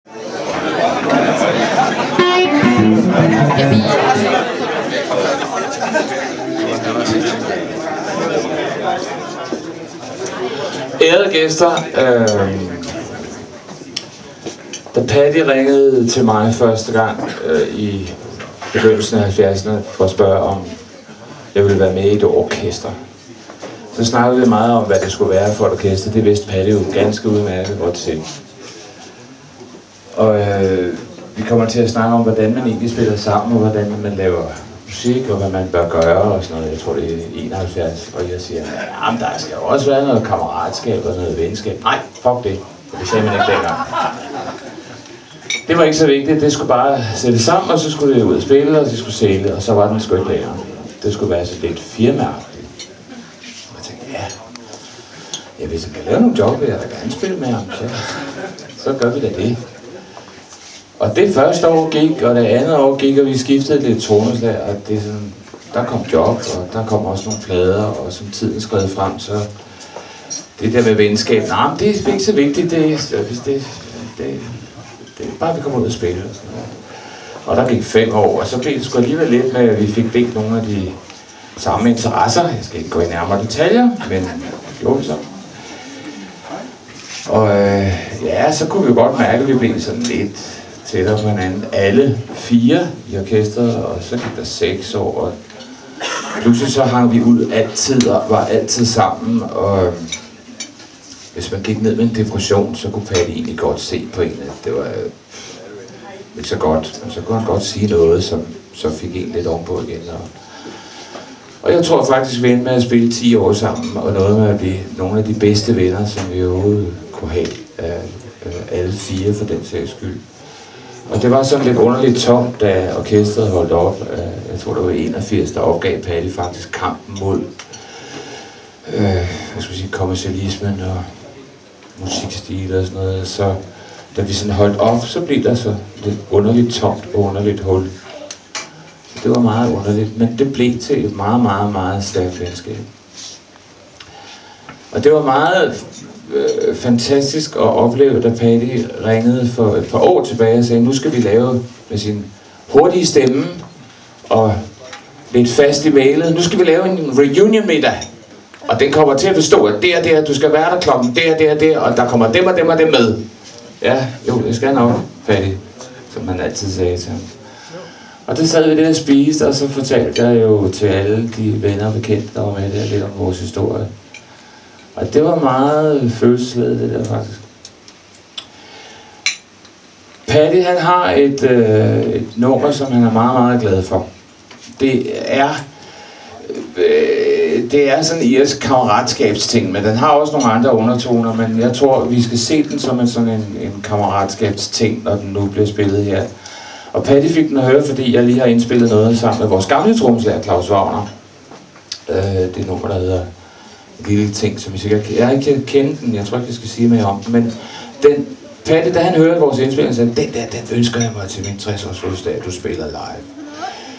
Ærede gæster, da Patty ringede til mig første gang i begyndelsen af 70'erne for at spørge, om jeg ville være med i et orkester, så snakkede vi meget om, hvad det skulle være for et orkester. Det vidste Patty jo ganske udmærket godt selv. Og vi kommer til at snakke om, hvordan man egentlig spiller sammen, og hvordan man laver musik, og hvad man bør gøre, og sådan noget. Jeg tror, det er 71, og jeg siger, jamen der skal jo også være noget kammeratskab og noget venskab. Nej, fuck det. Det sagde man ikke dengang. Det var ikke så vigtigt. Det skulle bare sætte sammen, og så skulle det ud og spille, og så skulle sælge, og så var den sgu ikke længere. Det skulle være så lidt firmaagtigt. Og jeg tænkte, ja, hvis jeg kan lave nogle job, vil jeg da gerne spille med ham, så gør vi da det. Og det første år gik, og det andet år gik, og vi skiftede lidt toneslag, og det sådan, der kom job, og der kom også nogle plader, og som tiden skred frem, så det der med venskab, nej, det er ikke så vigtigt, det er bare, vi kommer ud og spille og sådan noget. Og der gik 5 år, og så blev det sgu alligevel lidt med, at vi fik delt nogle af de samme interesser. Jeg skal ikke gå i nærmere detaljer, men det gjorde vi så. Og ja, så kunne vi godt mærke, at vi blev sådan lidt tættere på hinanden. Alle 4 i orkestret, og så gik der 6 år, og pludselig så hang vi ud altid, og var altid sammen, og hvis man gik ned med en depression, så kunne Patty egentlig godt se på en, at det var ikke så godt, men så kunne han godt sige noget, som så fik en lidt ovenpå igen. Og jeg tror faktisk, vi endte med at spille 10 år sammen, og noget med at blive nogle af de bedste venner, som vi overhovedet kunne have, alle 4 for den sags skyld. Og det var sådan lidt underligt tomt, da orkestret holdt op. Jeg tror, det var 81, der opgav Patty faktisk kampen mod kommercialismen og musikstil og sådan noget. Så da vi sådan holdt op, så blev der så lidt underligt tomt og underligt hul. Så det var meget underligt, men det blev til et meget, meget, meget stærkt venskab. Og det var meget fantastisk at opleve, da Patty ringede for et par år tilbage og sagde, nu skal vi lave med sin hurtige stemme og lidt fast i mailet, nu skal vi lave en reunion middag. Og den kommer til at bestå af det og det, du skal være der klokken det, og der kommer dem og dem og dem med. Ja, jo, det skal nok, Patty, som han altid sagde til ham. Og det sad vi der og spiste, og så fortalte jeg jo til alle de venner og bekendte, der var med der, lidt om vores historie. Og det var meget følelsesladet, det der faktisk. Patty, han har et nummer, som han er meget, meget glad for. Det er sådan en irsk kammeratskabsting, men den har også nogle andre undertoner, men jeg tror, vi skal se den som en kammeratskabsting, når den nu bliver spillet her. Og Patty fik den at høre, fordi jeg lige har indspillet noget sammen med vores gamle trommeslager, Claus Wagner. Det nummer, der hedder en lille ting, som I sikkert... Jeg har ikke kendt den, jeg tror ikke, jeg skal sige mere om den, men den, Patty, da han hørte vores indspilling, sagde, den ønsker jeg mig til min 60-års fødselsdag, at du spiller live.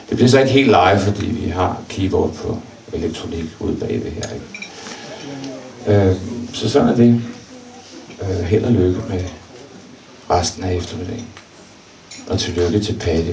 Det bliver så ikke helt live, fordi vi har keyboard på elektronik ude bagved her, ikke? Så sådan er det. Held og lykke med resten af eftermiddagen. Og tillykke til Patty.